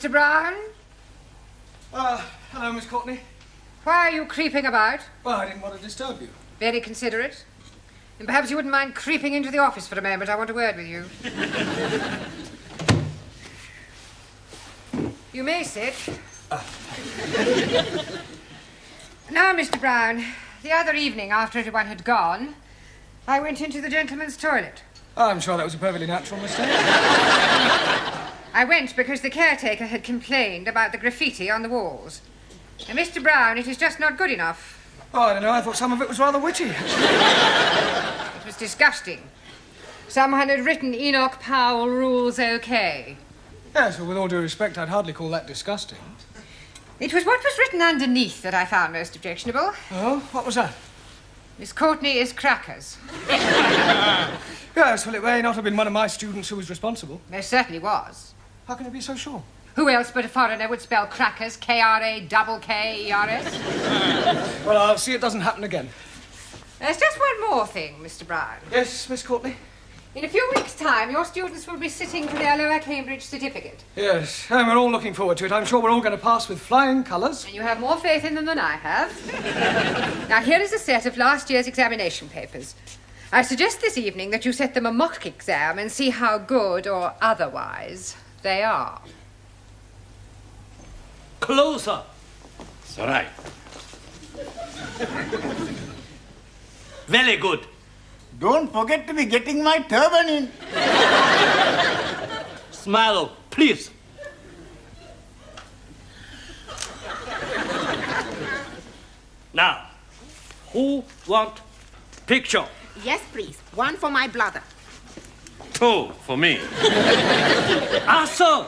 Mr. Brown? Hello, Miss Courtney. Why are you creeping about? Well, I didn't want to disturb you. Very considerate. And perhaps you wouldn't mind creeping into the office for a moment. I want a word with you. You may sit. Now, Mr. Brown, the other evening after everyone had gone, I went into the gentleman's toilet. I'm sure that was a perfectly natural mistake. I went because the caretaker had complained about the graffiti on the walls. Now, Mr. Brown, it is just not good enough. Oh, I don't know. I thought some of it was rather witty. It was disgusting. Someone had written Enoch Powell rules okay. Yes, well, with all due respect, I'd hardly call that disgusting. It was what was written underneath that I found most objectionable. Oh, what was that? Miss Courtney is crackers. Yes, well, it may not have been one of my students who was responsible. There certainly was. How can you be so sure? Who else but a foreigner would spell crackers K-R-A-K-K-E-R-S? Well, I'll see it doesn't happen again. There's just one more thing, Mr. Brown. Yes, Miss Courtney? In a few weeks' time, your students will be sitting for their lower Cambridge certificate. Yes, and we're all looking forward to it. I'm sure we're all going to pass with flying colours. And you have more faith in them than I have. Now, here is a set of last year's examination papers. I suggest this evening that you set them a mock exam and see how good or otherwise they are. Closer. It's all right. Very good. Don't forget to be getting my turban in. Smile, please. Now, who want picture? Yes, please. One for my brother. 2 for me. Answer.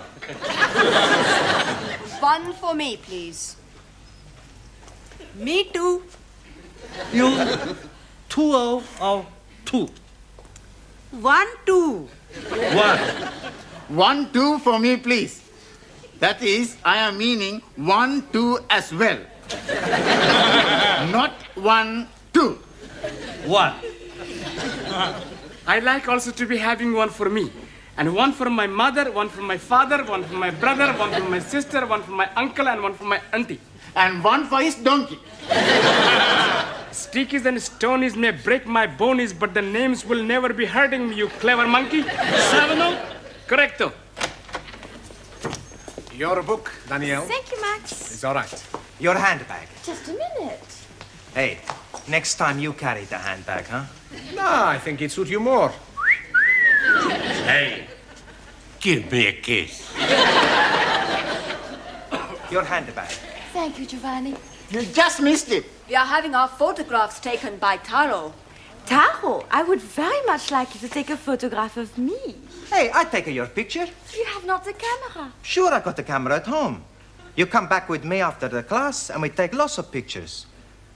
One for me, please. Me too. You 2 or 2? 1, 2. 1. 1, 2 for me, please. That is, I am meaning 1, 2 as well. Not 1, 2. 1. I'd like also to be having one for me. And one for my mother, one for my father, one for my brother, one for my sister, one for my uncle, and one for my auntie. And one for his donkey. Stickies and stonies may break my bonies, but the names will never be hurting me, you clever monkey. 7 Correcto. Your book, Danielle. Thank you, Max. It's all right. Your handbag. Just a minute. Hey, next time you carry the handbag, huh? No, I think it suits you more. Hey, give me a kiss. Your handbag. Thank you, Giovanni. You just missed it. We are having our photographs taken by Taro. Taro, I would very much like you to take a photograph of me. Hey, I'd take your picture. You have not the camera. Sure, I got the camera at home. You come back with me after the class and we take lots of pictures.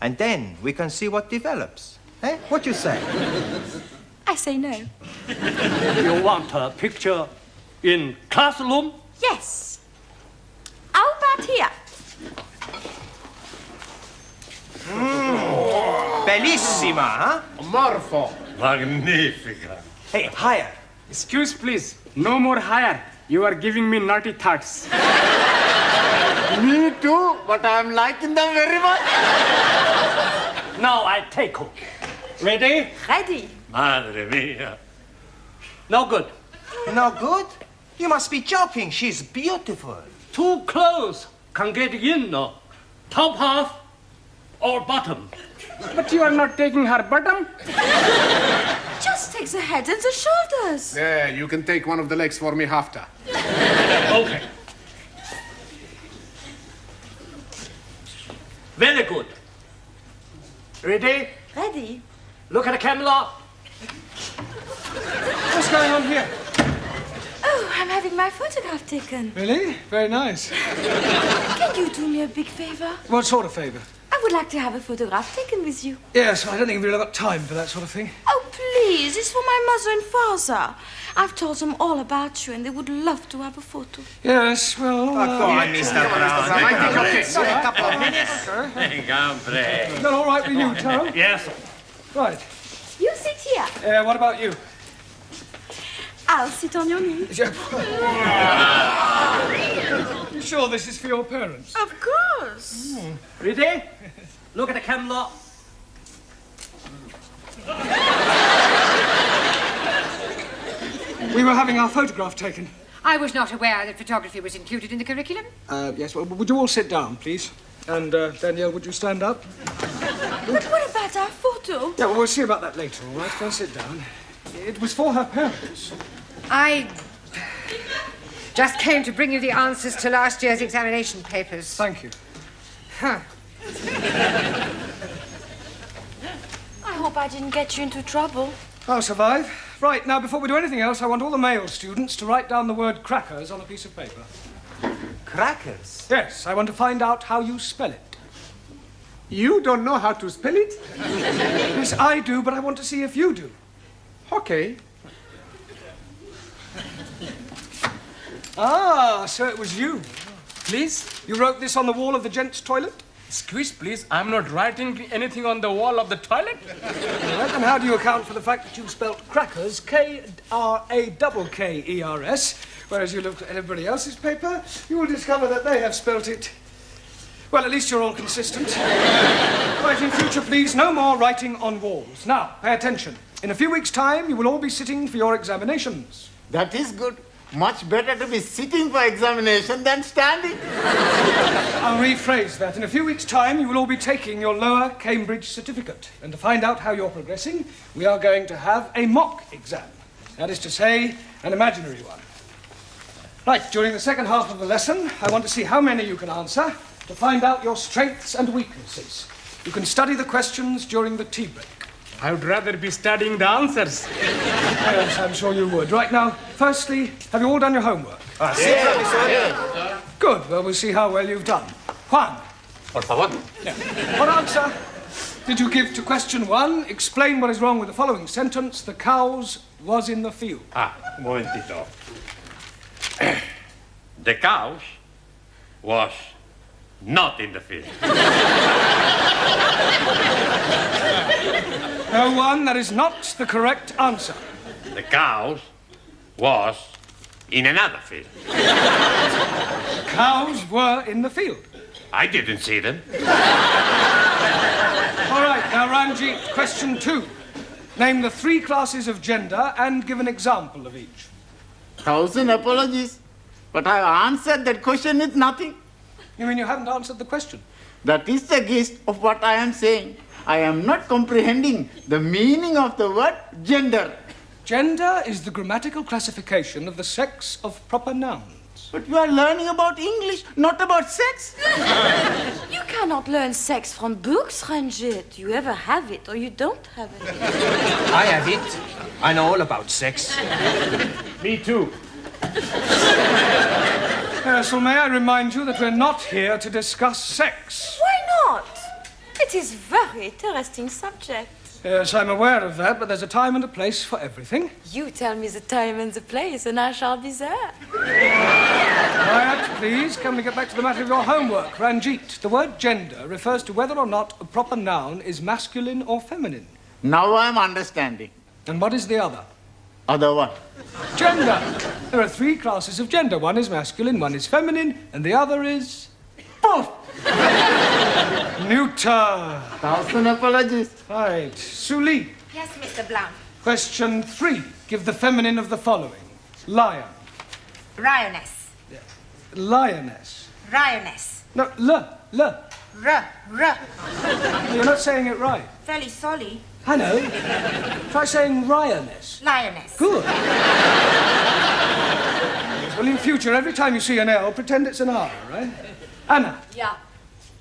And then we can see what develops. Eh? What you say? I say no. You want a picture in classroom? Yes. How about here? Bellissima, huh? Morpho. Magnifica. Hey, higher. Excuse, please. No more higher. You are giving me naughty thoughts. Me too, but I'm liking them very much. Now I take her. Ready? Ready. Madre mia. No good. No good? You must be joking. She's beautiful. Too close. Can't get in, no. Top half or bottom? But you are not taking her bottom? Just take the head and the shoulders. There, you can take one of the legs for me after. Okay. Very good. Ready? Ready. Look at the camera. What's going on here? Oh, I'm having my photograph taken. Really? Very nice. Can you do me a big favor? What sort of favour? I would like to have a photograph taken with you. Yes, well, I don't think we've really got time for that sort of thing. Oh, please. It's for my mother and father. I've told them all about you, and they would love to have a photo. Yes, well... Go on, Mr. Brown. I think okay. Sorry, a couple of minutes. Is that all right with you, Taro? Yes. Right. You sit here. What about you? I'll sit on your knee. You sure this is for your parents? Of course. Ready? Look at the camera. We were having our photograph taken. I was not aware that photography was included in the curriculum. Yes, well, would you all sit down, please? And, Danielle, would you stand up? But what about our photo? Yeah, well, we'll see about that later, all right? Go and sit down. It was for her parents. I just came to bring you the answers to last year's examination papers. Thank you. Huh. I hope I didn't get you into trouble. I'll survive. Right, now, before we do anything else, I want all the male students to write down the word crackers on a piece of paper. Crackers? Yes, I want to find out how you spell it. You don't know how to spell it? Yes, I do, but I want to see if you do. Okay. Ah, so it was you. Please? You wrote this on the wall of the gents' toilet? Excuse, please. I'm not writing anything on the wall of the toilet. All right, and how do you account for the fact that you spelt crackers, K-R-A-K-K-E-R-S, whereas you looked at everybody else's paper, you will discover that they have spelt it. Well, at least you're all consistent. Right, in future, please, no more writing on walls. Now, pay attention. In a few weeks' time, you will all be sitting for your examinations. That is good. Much better to be sitting for examination than standing. I'll rephrase that. In a few weeks' time, you will all be taking your lower Cambridge certificate. And to find out how you're progressing, we are going to have a mock exam. That is to say, an imaginary one. Right, during the second half of the lesson, I want to see how many you can answer to find out your strengths and weaknesses. You can study the questions during the tea break. I would rather be studying the answers. Yes, I'm sure you would. Right now, firstly, have you all done your homework? Yeah. Good. Well, we'll see how well you've done. Juan. Por favor. Yeah. What answer did you give to question 1? Explain what is wrong with the following sentence. The cows was in the field. Un momentito. The cows was not in the field. No, Juan, that is not the correct answer. The cows was in another field. Cows were in the field. I didn't see them. All right, now, Ranjit, question 2. Name the 3 classes of gender and give an example of each. 1,000 apologies. But I answered that question with nothing. You mean you haven't answered the question? That is the gist of what I am saying. I am not comprehending the meaning of the word gender. Gender is the grammatical classification of the sex of proper nouns. But you are learning about English, not about sex. You cannot learn sex from books, Ranjit. You either have it or you don't have it. I have it. I know all about sex. Me too. So may I remind you that we're not here to discuss sex. Why not? It is a very interesting subject. Yes, I'm aware of that, but there's a time and a place for everything. You tell me the time and the place, and I shall be there. Quiet, please. Can we get back to the matter of your homework? Ranjit, the word gender refers to whether or not a proper noun is masculine or feminine. Now I am understanding. And what is the other? Other one. Gender. There are 3 classes of gender. One is masculine, one is feminine, and the other is... Poof! neuter. 1,000 apologies. Right. Suli. Yes, Mr. Blount. Question 3. Give the feminine of the following. Lion. Lioness. Lioness. Lioness. No, l. You're not saying it right. Fairly solly. I know. Try saying lioness. Lioness. Good. Well, in future, every time you see an L, pretend it's an R, right? Anna. Yeah.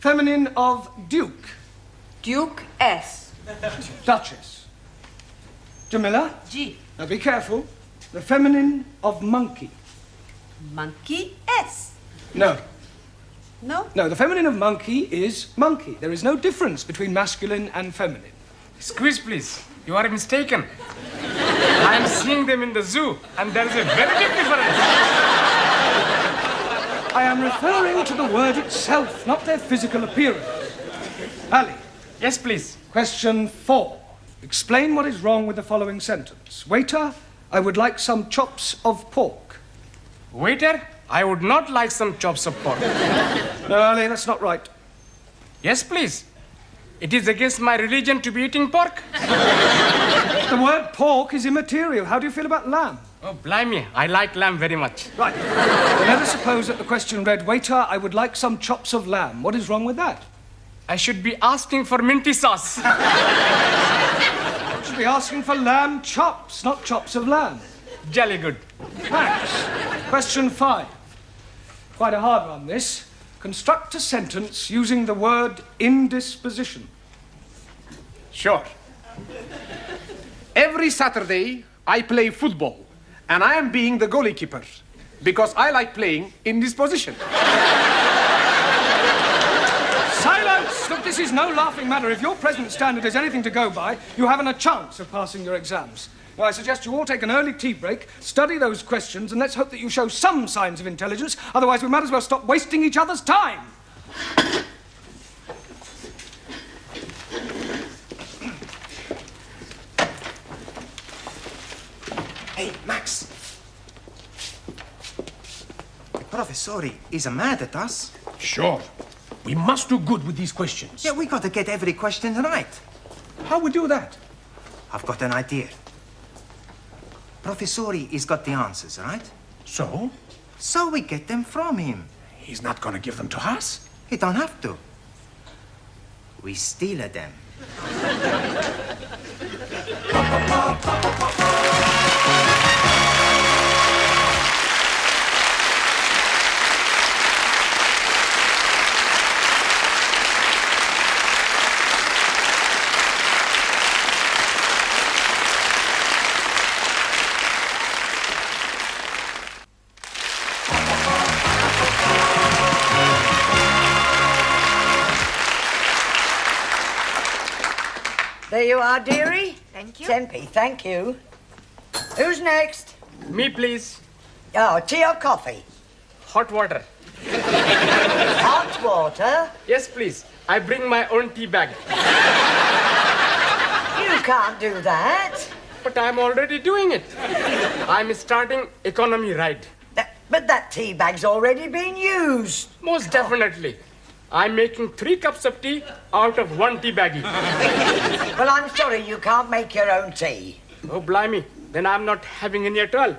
Feminine of Duke. Duke S. Duchess. Jamila. G. Now be careful. The feminine of monkey. Monkey S. No. No? No, the feminine of monkey is monkey. There is no difference between masculine and feminine. Excuse, please. You are mistaken. I am seeing them in the zoo, and there is a very big difference. I am referring to the word itself, not their physical appearance. Ali. Yes, please. Question 4. Explain what is wrong with the following sentence. Waiter, I would like some chops of pork. Waiter, I would not like some chops of pork. No, Ali, that's not right. Yes, please. It is against my religion to be eating pork. The word pork is immaterial. How do you feel about lamb? Oh, blimey, I like lamb very much. Right. Well, let us suppose that the question read, waiter, I would like some chops of lamb. What is wrong with that? I should be asking for minty sauce. You should be asking for lamb chops, not chops of lamb. Jolly good. Max, question 5. Quite a hard one, this. Construct a sentence using the word indisposition. Sure. Every Saturday, I play football, and I am being the goalkeeper because I like playing in this position. Silence! Look, this is no laughing matter. If your present standard is anything to go by, you haven't a chance of passing your exams. Now, I suggest you all take an early tea break, study those questions, and let's hope that you show some signs of intelligence. Otherwise, we might as well stop wasting each other's time. Hey, Max. The professor is mad at us. Sure. We must do good with these questions. Yeah, we got to get every question right. How we do that? I've got an idea. Professor has got the answers, right? So? So we get them from him. He's not going to give them to us? He don't have to. We steal them. There you are, dearie. Thank you. Tempe, thank you. Who's next? Me, please. Oh, tea or coffee? Hot water. Hot water? Yes, please. I bring my own tea bag. You can't do that. But I'm already doing it. I'm starting economy ride. But that tea bag's already been used. Most definitely. I'm making 3 cups of tea out of 1 tea baggie. Well, I'm sorry you can't make your own tea. Oh, blimey. Then I'm not having any at all.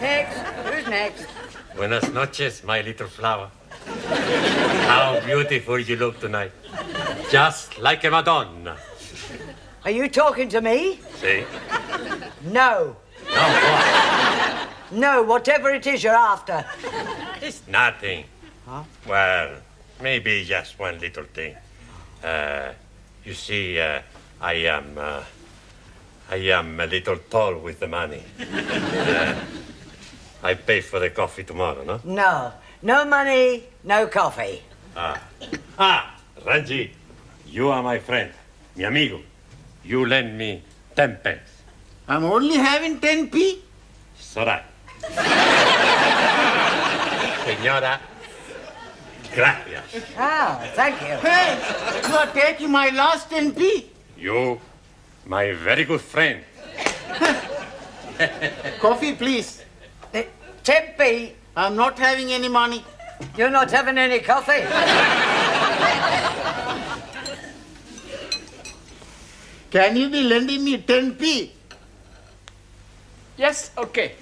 Next. Who's next? Buenas noches, my little flower. How beautiful you look tonight. Just like a Madonna. Are you talking to me? See? No. No, what? No, whatever it is you're after. It's nothing. Huh? Well, maybe just one little thing. You see, I am a little tall with the money. I pay for the coffee tomorrow, no? No. No money, no coffee. Ranji, you are my friend, mi amigo. You lend me 10 pence. I'm only having 10p. So that. Señora, gracias. Oh, thank you. Hey, you are taking my last 10p. You, my very good friend. Coffee, please. 10p. I'm not having any money. You're not having any coffee? Can you be lending me 10p? Yes, okay.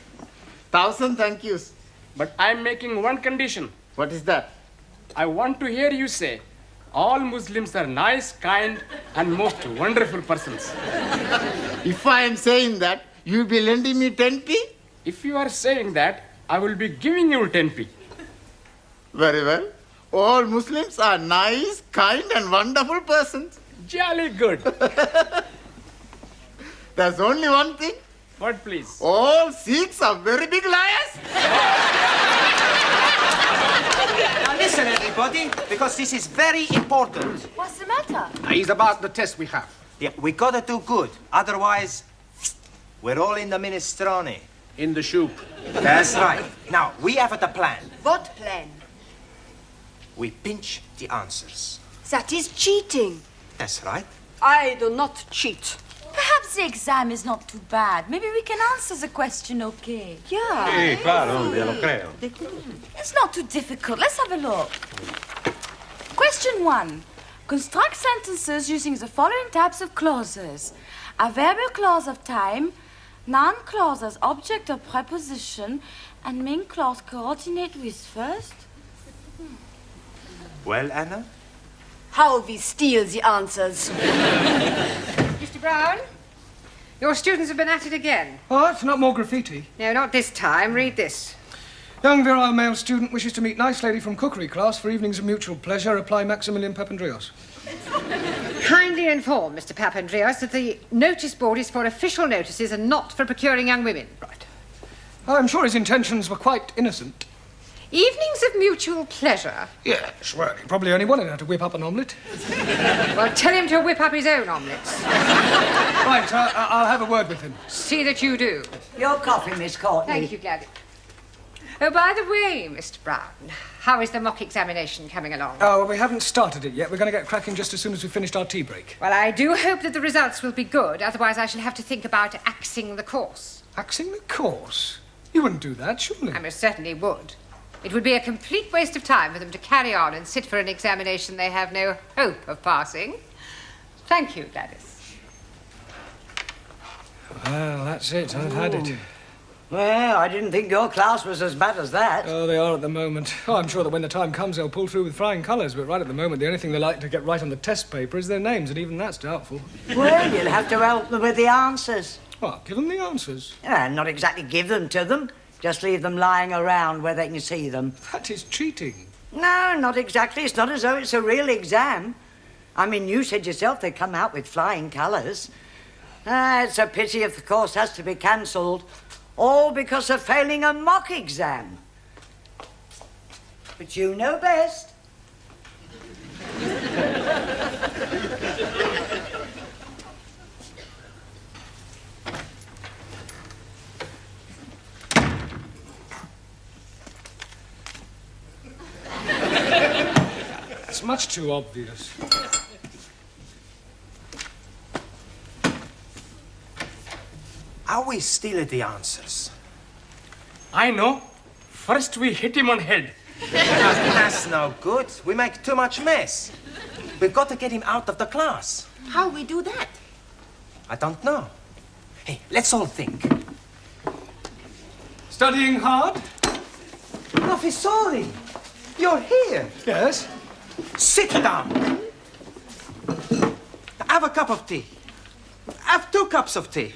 1,000 thank yous. But I'm making one condition. What is that? I want to hear you say, all Muslims are nice, kind, and most wonderful persons. If I am saying that, you'll be lending me 10p? If you are saying that, I will be giving you 10p. Very well. All Muslims are nice, kind, and wonderful persons. Jolly good. There's only one thing. What, please? All Sikhs are very big liars. Now listen, everybody, because this is very important. What's the matter? It's about the test we have. Yeah, we gotta do good. Otherwise, we're all in the minestrone. In the soup. That's right. Now, we have the plan. What plan? We pinch the answers. That is cheating. That's right. I do not cheat. Perhaps Perhaps the exam is not too bad. Maybe we can answer the question okay. Yeah. Sì, claro, lo creo. It's not too difficult. Let's have a look. Question 1. Construct sentences using the following types of clauses. Adverbial clause of time, noun clause as object or preposition, and main clause coordinate with first. Well, Anna? How we steal the answers. Mr. Brown, your students have been at it again. What? Not more graffiti? No, not this time. Read this. Young virile male student wishes to meet nice lady from cookery class for evenings of mutual pleasure. Apply Maximilian Papandreou. Kindly inform Mr. Papandreou that the notice board is for official notices and not for procuring young women. Right. I'm sure his intentions were quite innocent. Evenings of mutual pleasure? Yes, well, he probably only wanted her to whip up an omelette. Well, tell him to whip up his own omelettes. Right, I'll have a word with him. See that you do. Your coffee, Miss Courtney. Thank you, Gladys. Oh, by the way, Mr. Brown, how is the mock examination coming along? Oh, well, we haven't started it yet. We're going to get cracking just as soon as we've finished our tea break. Well, I do hope that the results will be good. Otherwise, I shall have to think about axing the course. Axing the course? You wouldn't do that, surely? I most certainly would. It would be a complete waste of time for them to carry on and sit for an examination they have no hope of passing. Thank you, Gladys. Well, that's it. I've had it. Well, I didn't think your class was as bad as that. Oh, they are at the moment. Oh, I'm sure that when the time comes, they'll pull through with flying colours. But right at the moment, the only thing they like to get right on the test paper is their names, and even that's doubtful. Well, you'll have to help them with the answers. What, give them the answers? Not exactly give them to them. Just leave them lying around where they can see them. That is cheating. No, not exactly. It's not as though it's a real exam. I mean, you said yourself they come out with flying colours. It's a pity if the course has to be cancelled. All because of failing a mock exam. But you know best. It's much too obvious. Are we still at the answers? I know. First we hit him on head. That's no good. We make too much mess. We've got to get him out of the class. How we do that? I don't know. Hey, let's all think. Studying hard? Professore, you're here. Yes? Sit down. Have a cup of tea. Have 2 cups of tea.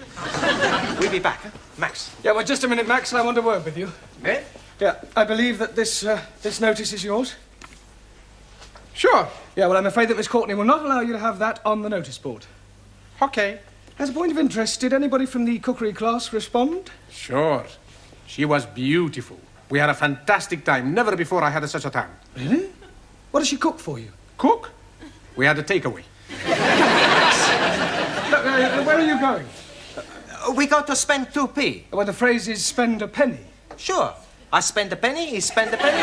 We'll be back, huh? Max. Yeah, well, just a minute, Max. I want a word with you. Eh? Yeah, I believe that this notice is yours. Sure. Yeah, well, I'm afraid that Miss Courtney will not allow you to have that on the notice board. Okay. As a point of interest, did anybody from the cookery class respond? Sure. She was beautiful. We had a fantastic time. Never before I had such a time. Really? What does she cook for you? Cook? We had a takeaway. Where are you going? We got to spend 2p. Well, the phrase is spend a penny. Sure. I spend a penny, he spend a penny.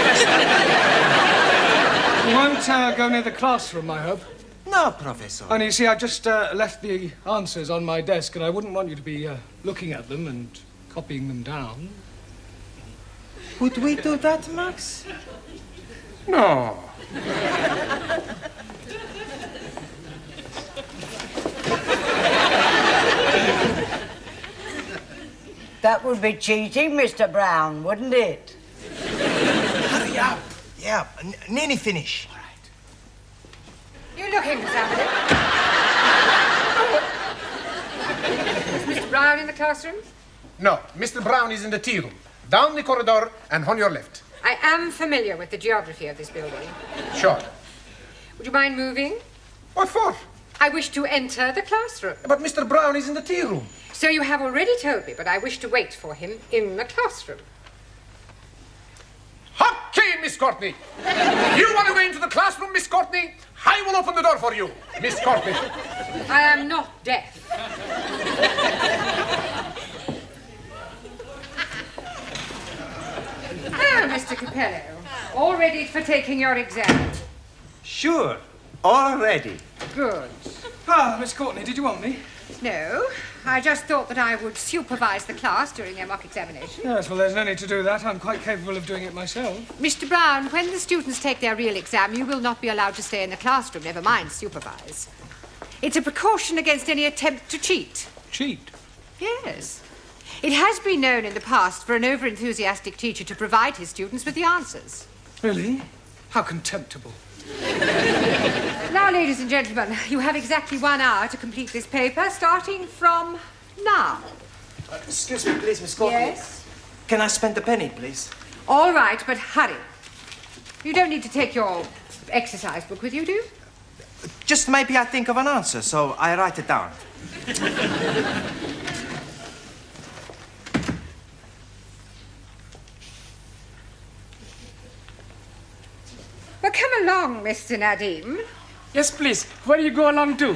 You won't go near the classroom, I hope. No, Professor. Only, you see, I've just left the answers on my desk, and I wouldn't want you to be looking at them and copying them down. Would we do that, Max? No. That would be cheating, Mr. Brown, wouldn't it? Hurry up. Yeah, nearly finish. All right. You looking for somebody? Is Mr. Brown in the classroom? No, Mr. Brown is in the tea room. Down the corridor and on your left. I am familiar with the geography of this building. Sure. Would you mind moving? What for? I wish to enter the classroom. But Mr. Brown is in the tea room. So you have already told me, but I wish to wait for him in the classroom. Okay, Miss Courtney. You want to go into the classroom, Miss Courtney? I will open the door for you, Miss Courtney. I am not deaf. Oh, Mr. Capello, all ready for taking your exam? Sure. All ready. Good. Ah, Miss Courtney, did you want me? No, I just thought that I would supervise the class during their mock examination. Yes, well, there's no need to do that. I'm quite capable of doing it myself. Mr. Brown, when the students take their real exam, you will not be allowed to stay in the classroom, never mind supervise. It's a precaution against any attempt to cheat. Cheat? Yes. It has been known in the past for an over-enthusiastic teacher to provide his students with the answers. Really? How contemptible. Now, ladies and gentlemen, you have exactly 1 hour to complete this paper, starting from now. Excuse me, please, Miss Courtney. Yes? Can I spend a penny, please? All right, but hurry. You don't need to take your exercise book with you, do you? Just maybe I think of an answer, so I write it down. Well, come along, Mr. Nadim. Yes, please. Where do you go along to?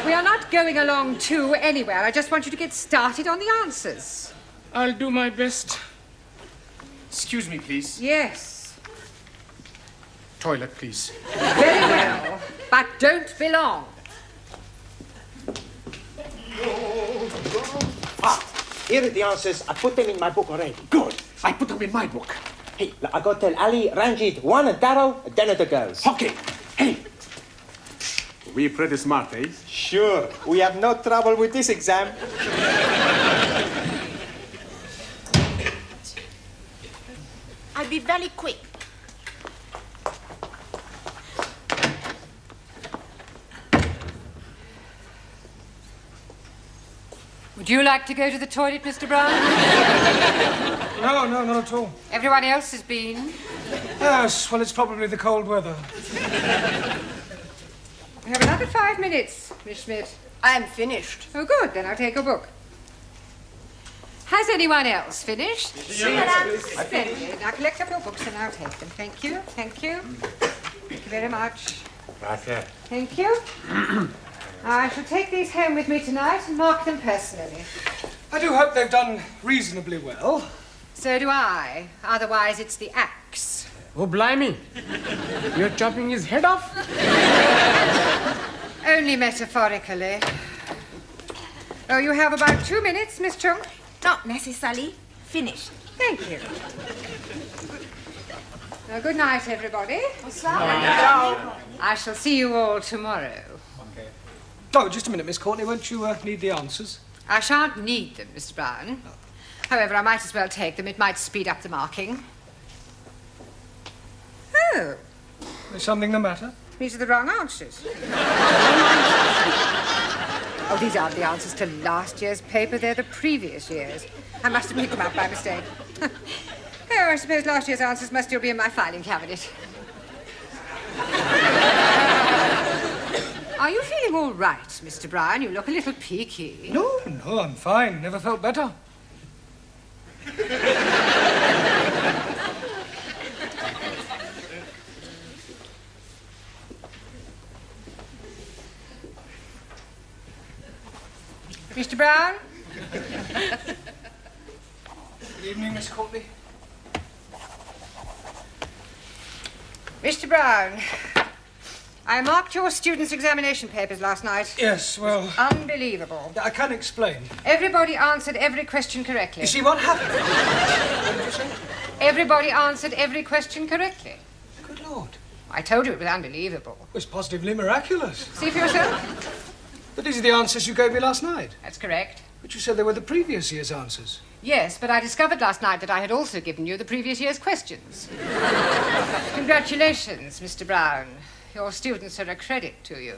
We are not going along to anywhere. I just want you to get started on the answers. I'll do my best. Excuse me, please. Yes. Toilet, please. Very well. But don't be long. Here are the answers. I put them in my book already. Good. I put them in my book. Hey, I go tell Ali, Ranjit, Juan and Daro, then at the girls. Okay. Hey. We're pretty smart, eh? Sure. We have no trouble with this exam. I'll be very quick. Would you like to go to the toilet, Mr. Brown? No, not at all. Everyone else has been. Yes, well, it's probably the cold weather. We have another 5 minutes, Miss Schmidt. I'm finished. Oh, good. Then I'll take your book. Has anyone else finished? Yes. Splendid. Now collect up your books and I'll take them. Thank you. Thank you. Thank you very much. Gracias. Thank you. I shall take these home with me tonight and mark them personally. I do hope they've done reasonably well. So do I. Otherwise, it's the axe. Oh, blimey. You're chopping his head off? Only metaphorically. Oh, you have about 2 minutes, Miss Chung. Not necessarily. Finished. Thank you. Now, good night, everybody. I shall see you all tomorrow. Oh, just a minute, Miss Courtney. Won't you need the answers? I shan't need them, Mr. Brown. However, I might as well take them. It might speed up the marking. Oh. Is something the matter? These are the wrong answers. Oh, these aren't the answers to last year's paper. They're the previous year's. I must have picked them up by mistake. Oh, I suppose last year's answers must still be in my filing cabinet. Are you feeling all right, Mr. Brown? You look a little peaky. No, I'm fine. Never felt better. Mr. Brown? Good evening, Miss Courtney. Mr. Brown, I marked your students' examination papers last night. Yes, well... Unbelievable. I can explain. Everybody answered every question correctly. You see, what happened? What did you say? Everybody answered every question correctly. Good Lord. I told you it was unbelievable. It was positively miraculous. See for yourself? But these are the answers you gave me last night. That's correct. But you said they were the previous year's answers. Yes, but I discovered last night that I had also given you the previous year's questions. Congratulations, Mr. Brown. Your students are a credit to you.